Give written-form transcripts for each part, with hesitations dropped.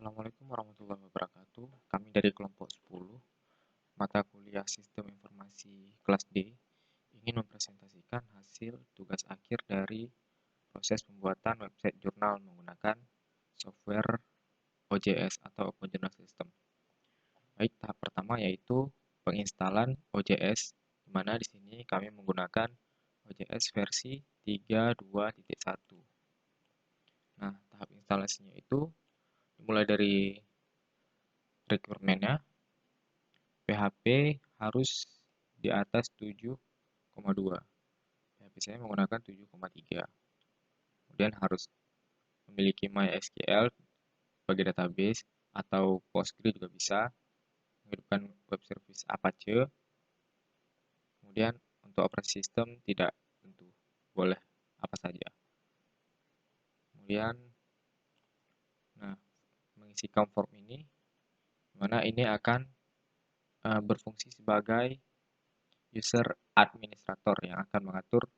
Assalamualaikum warahmatullahi wabarakatuh. Kami dari kelompok 10, mata kuliah Sistem Informasi kelas D, ingin mempresentasikan hasil tugas akhir dari proses pembuatan website jurnal menggunakan software OJS atau Open Journal System. Baik, tahap pertama yaitu penginstalan OJS, di mana di sini kami menggunakan OJS versi 3.2.1. Nah, tahap instalasinya itu dimulai dari requirement-nya. PHP harus di atas 7,2. PHP saya menggunakan 7,3. Kemudian harus memiliki MySQL sebagai database atau Postgre juga bisa. Menghidupkan web service Apache. Kemudian untuk operasi sistem tidak tentu, boleh apa saja. Kemudian mengisikan form ini, mana ini akan berfungsi sebagai user administrator yang akan mengatur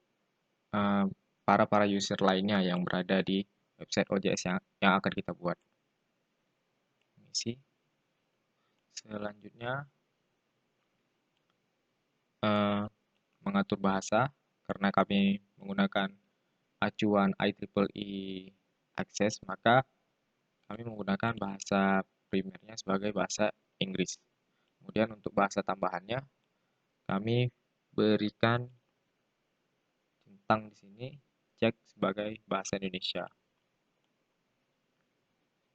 para user lainnya yang berada di website OJS yang akan kita buat. Mengisi. Selanjutnya mengatur bahasa, karena kami menggunakan acuan IEEE Access, maka kami menggunakan bahasa primernya sebagai bahasa Inggris. Kemudian untuk bahasa tambahannya, kami berikan centang di sini cek sebagai bahasa Indonesia.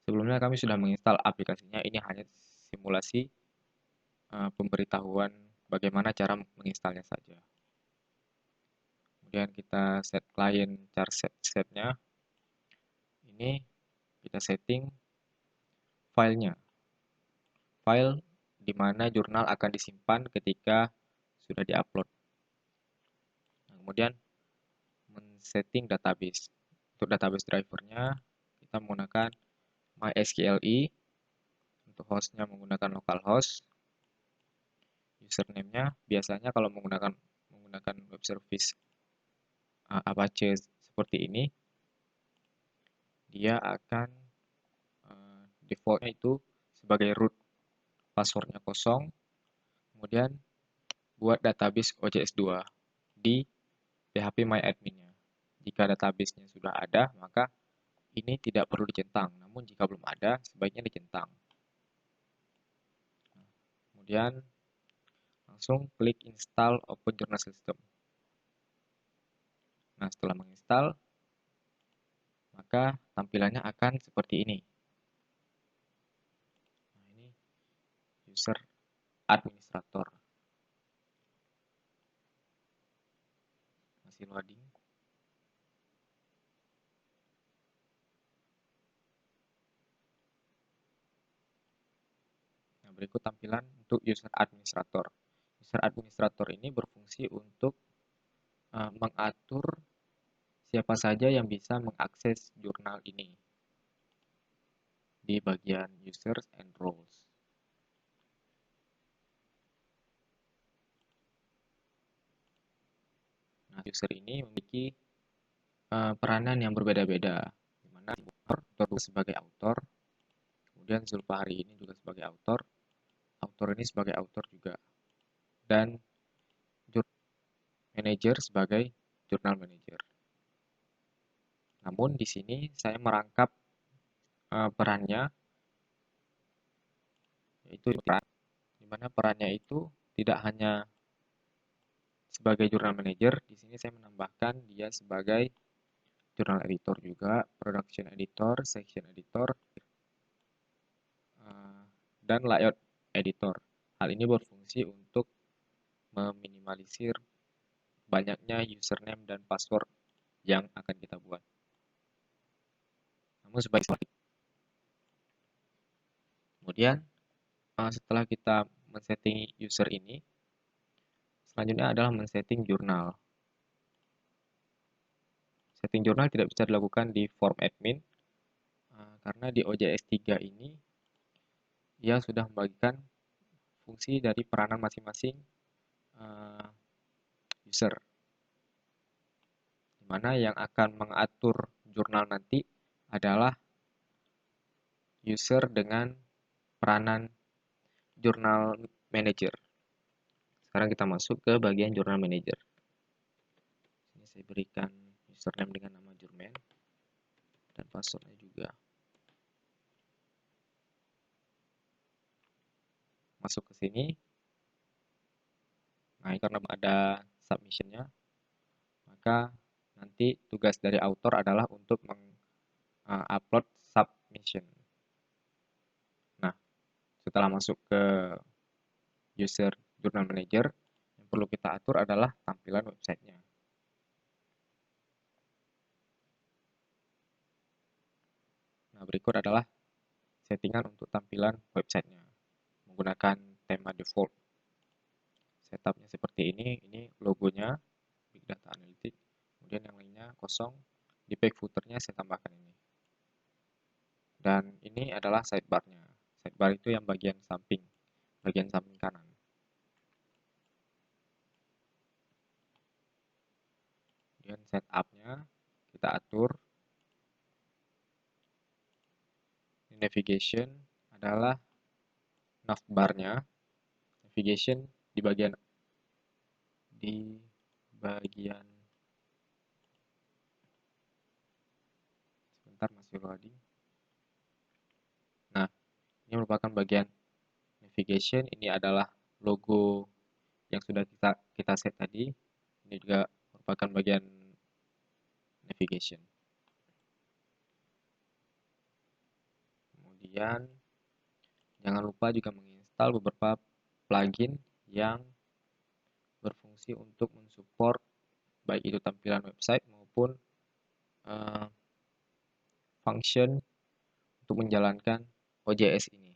Sebelumnya kami sudah menginstal aplikasinya, ini hanya simulasi pemberitahuan bagaimana cara menginstalnya saja. Kemudian kita set client char setnya. Ini kita setting filenya. File di mana jurnal akan disimpan ketika sudah diupload. Nah, kemudian men-setting database. Untuk database drivernya kita menggunakan MySQLi. Untuk hostnya menggunakan localhost. Username-nya biasanya kalau menggunakan web service Apache seperti ini, dia akan defaultnya itu sebagai root, passwordnya kosong, kemudian buat database OJS2 di phpMyAdmin-nya. Jika database-nya sudah ada, maka ini tidak perlu dicentang, namun jika belum ada, sebaiknya dicentang. Kemudian langsung klik install Open Journal System. Nah, setelah menginstal, maka tampilannya akan seperti ini. Nah, ini user administrator. Masih loading. Nah, berikut tampilan untuk user administrator. User administrator ini berfungsi untuk mengatur siapa saja yang bisa mengakses jurnal ini di bagian users and roles. Nah, user ini memiliki peranan yang berbeda-beda, di mana author sebagai author, kemudian Zulfahri ini juga sebagai author ini sebagai author juga, dan manager sebagai jurnal manager. Namun di sini saya merangkap perannya, yaitu di mana perannya itu tidak hanya sebagai jurnal manager, di sini saya menambahkan dia sebagai jurnal editor juga, production editor, section editor, dan layout editor. Hal ini berfungsi untuk meminimalisir banyaknya username dan password yang akan kita buat. Namun sebaiknya. Kemudian setelah kita men-setting user ini, selanjutnya adalah men-setting jurnal. Setting jurnal tidak bisa dilakukan di form admin, karena di OJS 3 ini ia sudah membagikan fungsi dari peranan masing-masing user, di mana yang akan mengatur jurnal nanti adalah user dengan peranan Journal Manager. Sekarang kita masuk ke bagian Journal Manager. Ini saya berikan username dengan nama Jurmen dan passwordnya juga. Masuk ke sini. Nah, ini karena ada submission-nya, maka nanti tugas dari author adalah untuk mengupload submission. Nah, setelah masuk ke user Journal Manager, yang perlu kita atur adalah tampilan websitenya. Nah, berikut adalah settingan untuk tampilan websitenya menggunakan tema default. Setupnya seperti ini logonya Big Data Analytics, kemudian yang lainnya kosong. Di page footernya saya tambahkan ini. Dan ini adalah sidebar-nya. Sidebar itu yang bagian samping kanan. Kemudian setup-nya kita atur. Navigation adalah navbar-nya. Navigation di bagian sebentar masih loading. Nah, ini merupakan bagian navigation. Ini adalah logo yang sudah kita set tadi. Ini juga merupakan bagian navigation. Kemudian jangan lupa juga menginstal beberapa plugin yang berfungsi untuk mensupport baik itu tampilan website maupun function untuk menjalankan OJS ini.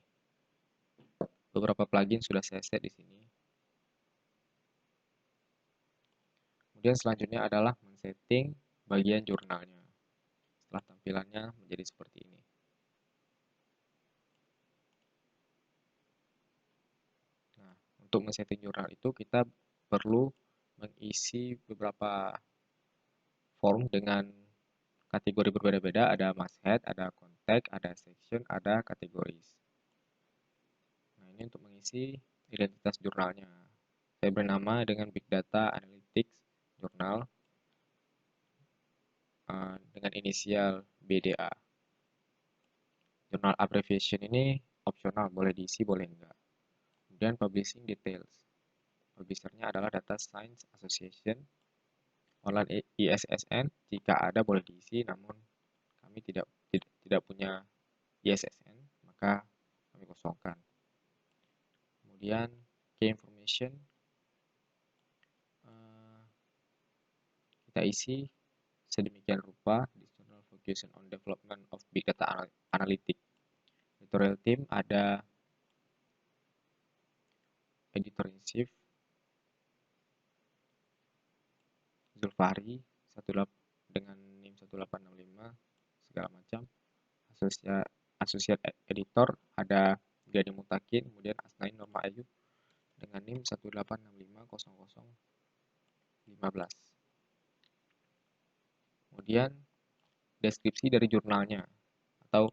Beberapa plugin sudah saya set di sini. Kemudian selanjutnya adalah men-setting bagian jurnalnya. Setelah tampilannya menjadi seperti ini. Nah, untuk men-setting jurnal itu kita perlu mengisi beberapa form dengan kategori berbeda-beda. Ada masthead, ada contact, ada section, ada kategoris. Nah, ini untuk mengisi identitas jurnalnya. Saya bernama dengan Big Data Analytics Journal dengan inisial BDA. Journal abbreviation ini opsional, boleh diisi, boleh enggak. Kemudian publishing details. Publishernya adalah Data Science Association, online ISSN, jika ada boleh diisi, namun kami tidak punya ISSN, maka kami kosongkan. Kemudian key information, kita isi sedemikian rupa. Journal Focusing on Development of Big Data Analytics. Editorial team ada editor-in-chief Zulfari dengan NIM 1865 segala macam. Associate editor ada Gadi Mutakin, kemudian Asnain Norma Ayu dengan NIM 18650015. Kemudian deskripsi dari jurnalnya atau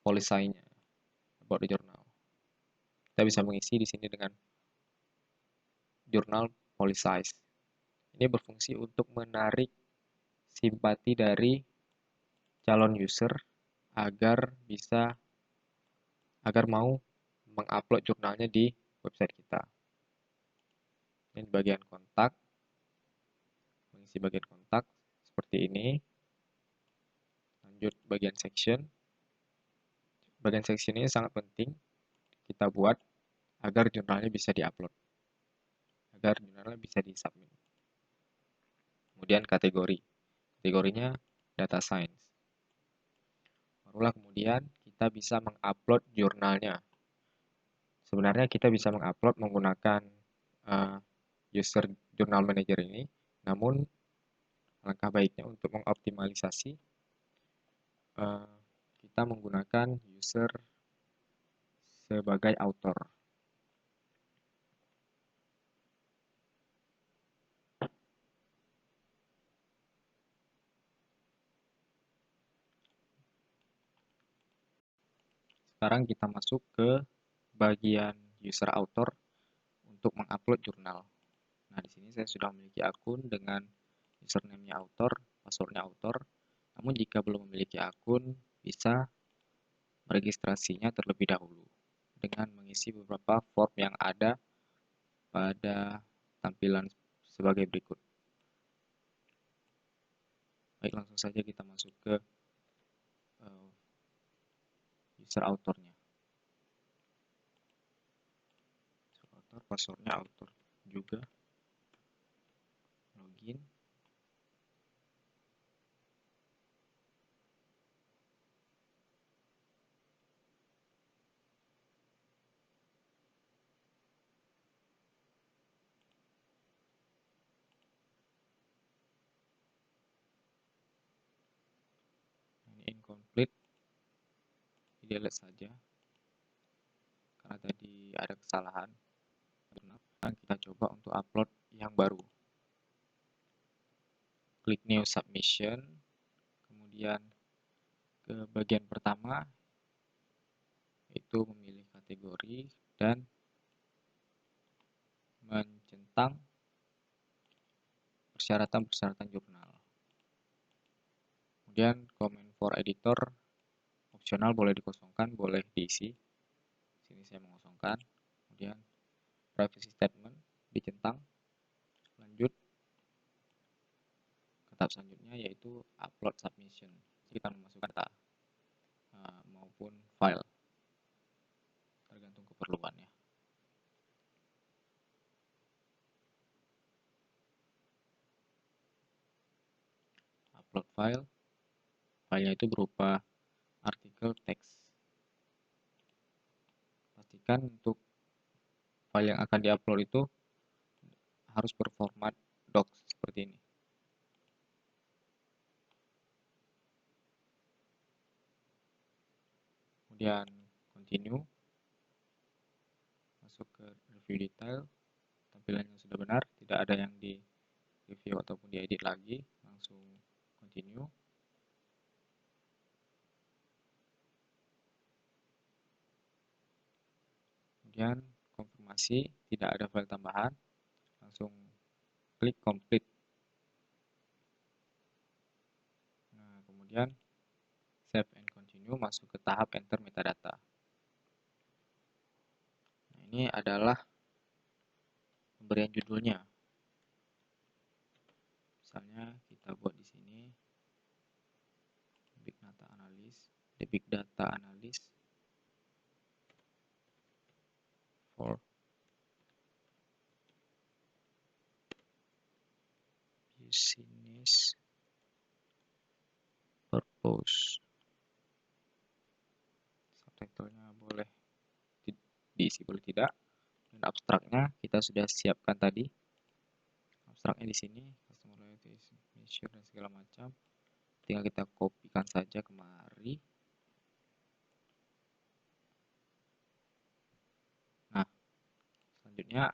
policy-nya, about the journal. Kita bisa mengisi di sini dengan jurnal policy. Ini berfungsi untuk menarik simpati dari calon user agar mau mengupload jurnalnya di website kita. Ini bagian kontak, mengisi bagian kontak seperti ini. Lanjut bagian section. Bagian section ini sangat penting kita buat agar jurnalnya bisa diupload, agar jurnalnya bisa disubmit. Kemudian kategorinya data science. Barulah kemudian kita bisa mengupload jurnalnya. Sebenarnya kita bisa mengupload menggunakan user journal manager ini, namun alangkah baiknya untuk mengoptimalisasi kita menggunakan user sebagai author. sekarang kita masuk ke bagian user author untuk mengupload jurnal. Nah, di sini saya sudah memiliki akun dengan username-nya author, password-nya author. Namun jika belum memiliki akun, bisa meregistrasinya terlebih dahulu dengan mengisi beberapa form yang ada pada tampilan sebagai berikut. Baik, langsung saja kita masuk ke user author-nya. User author, password-nya author juga. Login. Ini incomplete. Delete saja karena tadi ada kesalahan. Dan kita coba untuk upload yang baru. Klik new submission, kemudian ke bagian pertama yaitu memilih kategori dan mencentang persyaratan-persyaratan jurnal. Kemudian comment for editor opsional boleh dikosongkan, boleh diisi. Sini saya mengosongkan. Kemudian privacy statement dicentang. Lanjut ke tahap selanjutnya yaitu upload submission. Kita memasukkan data maupun file tergantung keperluannya. Upload file, filenya itu berupa artikel teks. Pastikan untuk file yang akan diupload itu harus berformat docs seperti ini. Kemudian continue, masuk ke review detail, tampilannya sudah benar, tidak ada yang di review ataupun diedit lagi, langsung continue. Kemudian konfirmasi, tidak ada file tambahan, langsung klik complete. Nah, kemudian save and continue, masuk ke tahap enter metadata. Nah, ini adalah pemberian judulnya. Misalnya kita buat di sini big data analysis for business purpose. Subtitlenya boleh diisi, boleh tidak. Dan abstraknya kita sudah siapkan tadi. Abstraknya di sini customer loyalty measure dan segala macam. Tinggal kita kopikan saja kemari. Nah, selanjutnya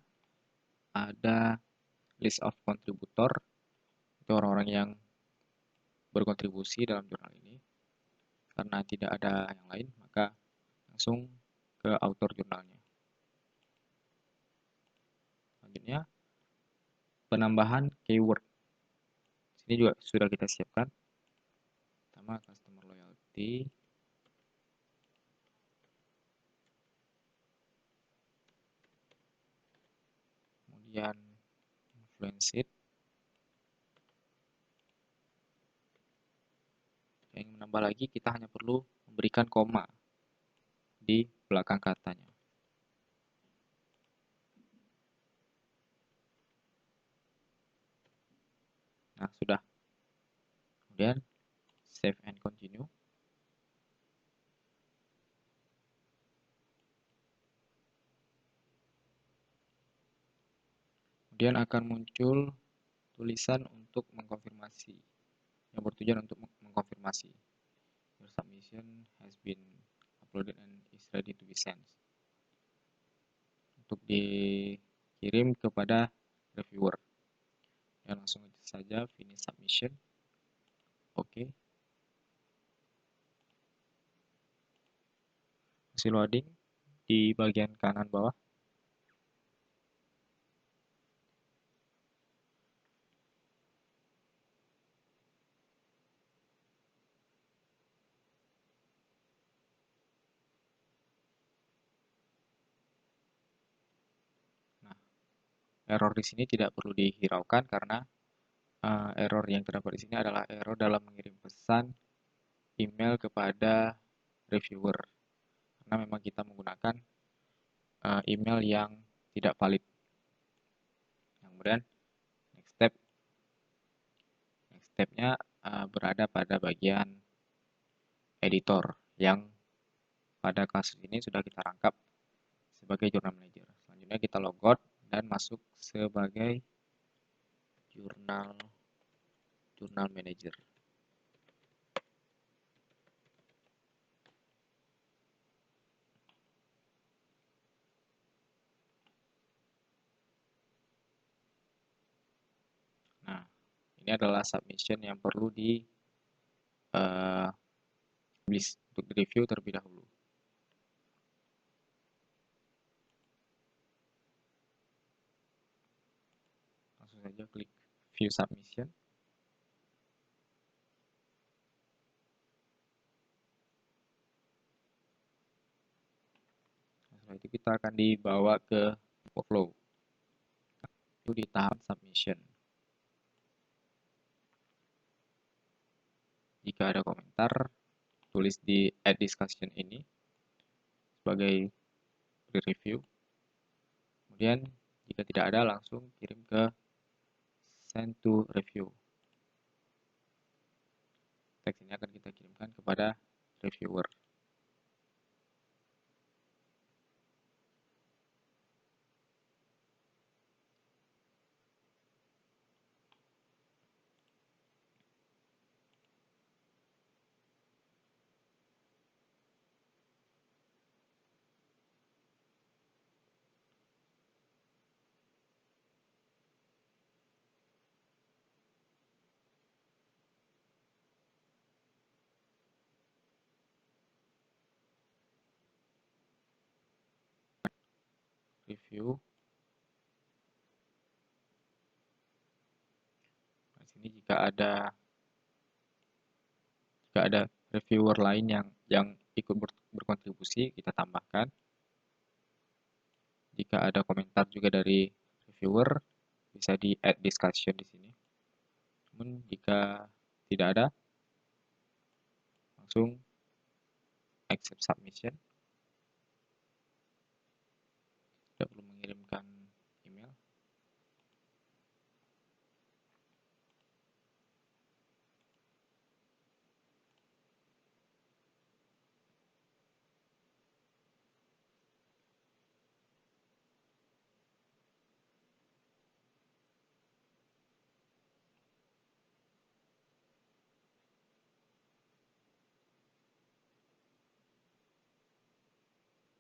ada list of contributor. Itu orang-orang yang berkontribusi dalam jurnal ini. Karena tidak ada yang lain, maka langsung ke author jurnalnya. Selanjutnya, penambahan keyword. Sini juga sudah kita siapkan. Pertama, customer loyalty. Kemudian, influence it. Yang ingin menambah lagi, kita hanya perlu memberikan koma di belakang katanya. Nah, sudah. Kemudian, save and continue. Kemudian akan muncul tulisan untuk mengkonfirmasi, yang bertujuan untuk mengkonfirmasi. Your submission has been uploaded and is ready to be sent. Untuk dikirim kepada reviewer. Dan langsung saja finish submission. Oke. Kasih loading di bagian kanan bawah. Nah, error di sini tidak perlu dihiraukan karena error yang terdapat di sini adalah error dalam mengirim pesan email kepada reviewer. Karena memang kita menggunakan email yang tidak valid. Kemudian next step-nya berada pada bagian editor yang pada kasus ini sudah kita rangkap sebagai Journal Manager. Selanjutnya kita logout dan masuk sebagai Journal Manager. Nah, ini adalah submission yang perlu untuk direview terlebih dahulu. Langsung saja klik View Submission. Setelah itu kita akan dibawa ke workflow. Itu di tahap submission. Jika ada komentar, tulis di Add Discussion ini sebagai pre-review. Kemudian jika tidak ada, langsung kirim ke Send to Review. Teks ini akan kita kirimkan kepada reviewer. Review. Di sini jika ada reviewer lain yang ikut berkontribusi, kita tambahkan. Jika ada komentar juga dari reviewer, bisa di add discussion di sini. Namun jika tidak ada, langsung accept submission. Tidak perlu mengirimkan email.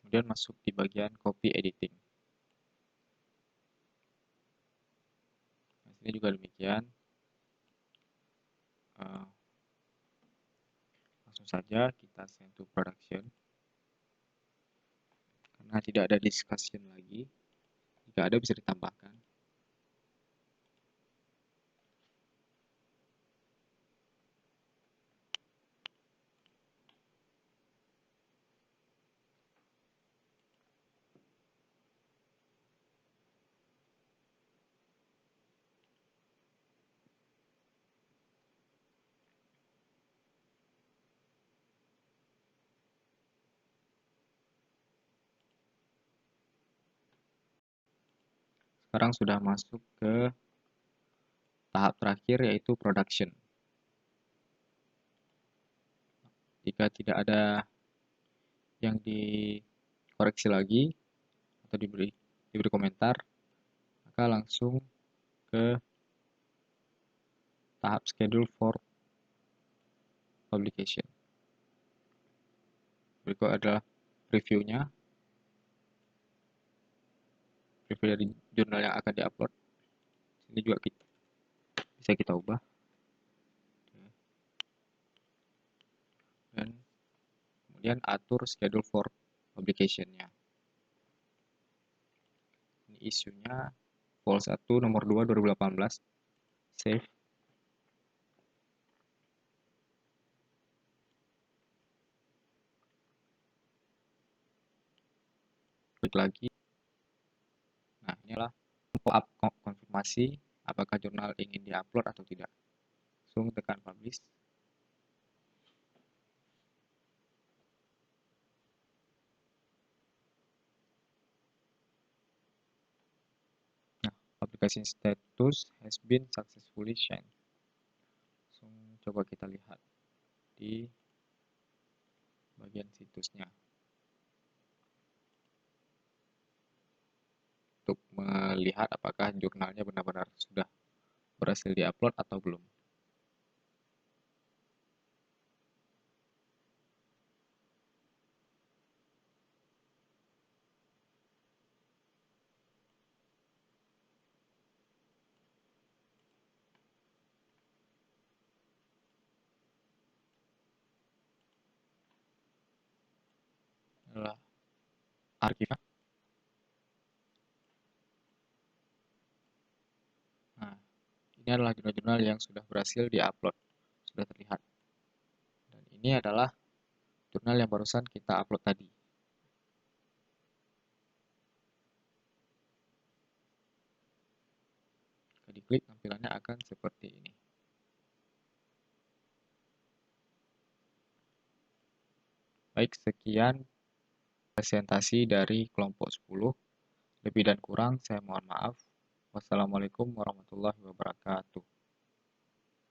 Kemudian masuk di bagian copy editing. Nah, sini juga demikian. Langsung saja kita send to production. Karena tidak ada discussion lagi, jika ada bisa ditambahkan. Sekarang sudah masuk ke tahap terakhir, yaitu production. Jika tidak ada yang dikoreksi lagi atau diberi komentar, maka langsung ke tahap schedule for publication. Berikut adalah preview-nya. Preview dari jurnal yang akan diupload. Ini juga bisa kita ubah. Dan kemudian atur schedule for publication-nya. Ini isunya Vol 1 nomor 2 2018. Save. Klik lagi. Nah, inilah pop-up konfirmasi apakah jurnal ingin diupload atau tidak. Langsung tekan publish. Nah, application status has been successfully changed. Langsung coba kita lihat di bagian situsnya. Untuk melihat apakah jurnalnya benar-benar sudah berhasil diupload atau belum. Adalah archive. Nah, ini adalah jurnal-jurnal yang sudah berhasil diupload, sudah terlihat. Dan ini adalah jurnal yang barusan kita upload tadi. Jika diklik, tampilannya akan seperti ini. Baik, sekian presentasi dari kelompok 10. Lebih dan kurang saya mohon maaf. Wassalamualaikum warahmatullahi wabarakatuh.